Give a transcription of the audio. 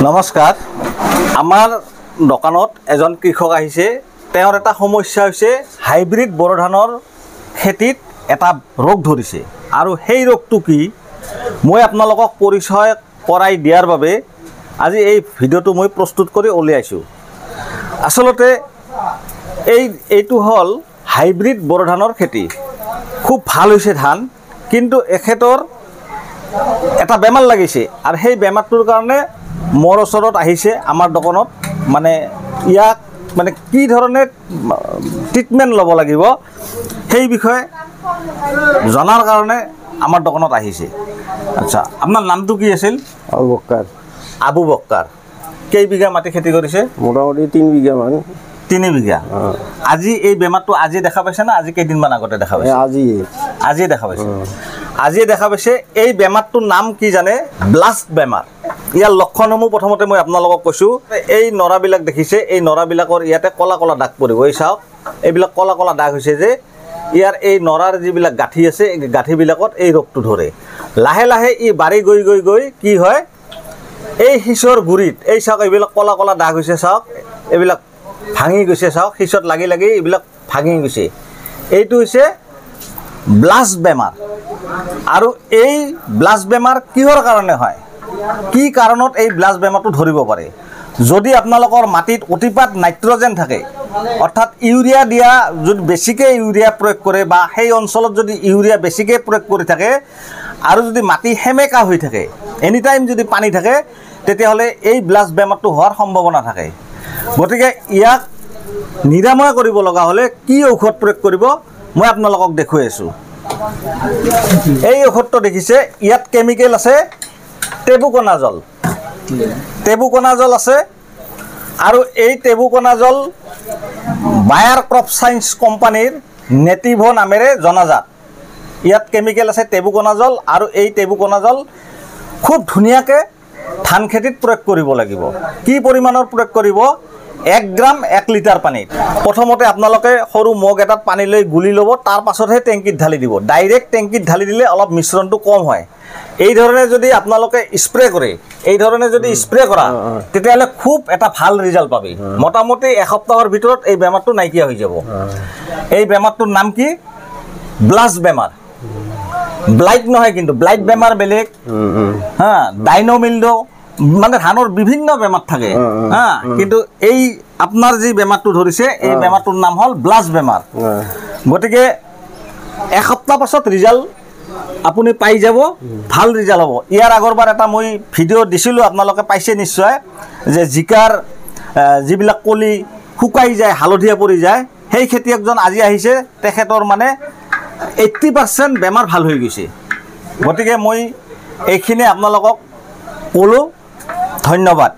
নমস্কাৰ আমাৰ দোকানত এজন কৃষক আহিছে তেওঁৰ এটা সমস্যা হৈছে হাইব্ৰিড বড় ধানৰ খেতিত এটা ৰোগ ধৰিছে আৰু সেই ৰোগটো কি মই আপোনালোকক পৰিচয় কৰাই দিয়াৰ বাবে আজি এই ভিডিঅ'টো মই প্ৰস্তুত কৰি উলিয়াইছো আসলতে এইটো হল হাইব্ৰিড বড় ধানৰ খেতি খুব ভাল হৈছে ধান কিন্তু এখেতৰ এটা বেমাৰ লাগিছে আৰু সেই বেমাৰটোৰ কাৰণে মোৰ ওচৰত আহিছে আমাৰ দোকানত মানে ইয়াক মানে কি ধৰণে ট্ৰিটমেন্ট ল'ব লাগিব সেই বিষয়ে জনাৰ কাৰণে আমাৰ দোকানত আহিছে আচ্ছা আপোনাৰ নামটো কি আছিল আবু বক্কাৰ কেই বিঘা মাটি খেতি কৰিছে মোটামুটি 3 বিঘা মান 3 বিঘা আজি এই বেমাৰটো আজি দেখা পাইছে না আজি কেইদিন মান আগতে দেখা পাইছে আজি দেখা পাইছে আজি দেখা পাইছে এই বেমাৰটোৰ নাম কি জানে ব্লাষ্ট বেমাৰ ইয়াৰ লক্ষণসমূহ প্ৰথমতে মই আপোনালোকক কৈছো এই নৰাবিলাক দেখিছে এই নৰাবিলাকৰ ইয়াতে কলা কলা দাগ পৰিব এই চাওক এইবিলাক কলা কলা দাগ হৈছে যে ইয়াৰ এই নৰাৰ যিবিলাক গাঁঠি আছে এই গাঁঠিবিলাকত এই ৰোগটো ধৰে লাহে লাহে ই বাঢ়ি গৈ কি হয় এই হিচৰ গুৰিত এই চাওক এইবিলাক কলা কলা দাগ হৈছে চাওক এইবিলাক ভাঙি গৈছে চাওক হিচত লাগি লাগি এইবিলাক ভাঙি গৈছে এইটো হৈছে ব্লাষ্ট বেমাৰ আৰু এই ব্লাষ্ট বেমাৰ কিহৰ কাৰণে হয় কি কাৰণত এই ব্লাষ্ট বেমাৰটো ধৰিব পাৰে যদি আপোনালোকৰ মাটিত অতিপাত নাইট্ৰজেন থাকে অৰ্থাৎ ইউৰিয়া দিয়া যদি বেছিকৈ ইউৰিয়া প্ৰয়োগ কৰে বা সেই অঞ্চলত যদি ইউৰিয়া বেছিকৈ প্ৰয়োগ কৰি থাকে আৰু যদি মাটি হেমেকা হৈ থাকে এনি টাইম যদি পানী থাকে তেতিয়াহ'লে এই ব্লাষ্ট বেমাৰটো হোৱাৰ সম্ভাৱনা থাকে গতিকে ইয়াক নিৰাময় কৰিব লগা হ'লে কি ঔষধ প্ৰয়োগ কৰিব মই আপোনালোকক দেখুৱাই আছো এই ঔষধটো দেখিছে ইয়াত কেমিকেল আছে টেবুকোনাজল আছে আৰু এই টেবুকোনাজল বায়াৰ ক্ৰপ সায়েন্স কোম্পানীৰ নেটিভো নামেৰে জনাজাত ইয়াত কেমিকেল আছে টেবুকোনাজল আৰু এই টেবুকোনাজল খুব ধুনিয়াকৈ ধান খেতিত প্ৰয়োগ কৰিব লাগিব কি পৰিমাণৰ প্ৰয়োগ কৰিব 1 গ্ৰাম 1 লিটাৰ পানীত প্ৰথমতে আপোনালোকে সৰু মগ এটাত পানী লৈ গুলি ল'ব তাৰ পাছতহে টেংকিত ঢালি দিব ডাইৰেক্ট টেংকিত ঢালি দিলে অলপ মিশ্ৰণটো কম হয় এই ধৰণে যদি আপোনালোকে স্প্ৰে কৰে এই ধৰণে যদি স্প্ৰে কৰা তেতিয়াহ'লে খুব এটা ভাল ৰিজাল্ট পাবি মোটামুটি এসপ্তাহৰ ভিতৰত এই বেমাৰটো নাইকিয়া হৈ যাব এই বেমাৰটোৰ নাম কি ব্লাষ্ট বেমাৰ ব্লাইট নহয় কিন্তু ব্লাইট বেমাৰ বেলেগ হা ডাইনোমিল্ডো মানে ধানৰ বিভিন্ন বেমাৰ থাকে হা কিন্তু এই আপোনাৰ যি বেমাৰটো ধৰিছে এই বেমাৰটোৰ নাম হল ব্লাষ্ট বেমাৰ গতিকে এসপ্তাহ পাছত ৰিজাল্ট আপুনি পাই যাব ভাল ৰিজাল্ট হ'ব ইয়াৰ আগৰবাৰ এটা মই ভিডিঅ' দিছিলোঁ আপোনালোকে পাইছে নিশ্চয় যে জিকাৰ যিবিলাক কলি শুকাই যায় হালধীয়া পৰি যায় সেই খেতিয়কজন আজি আহিছে তেখেতৰ মানে 80% বেমাৰ ভাল হৈ গৈছে গতিকে মই এইখিনি আপোনালোকক ক'লোঁ ধন্যবাদ।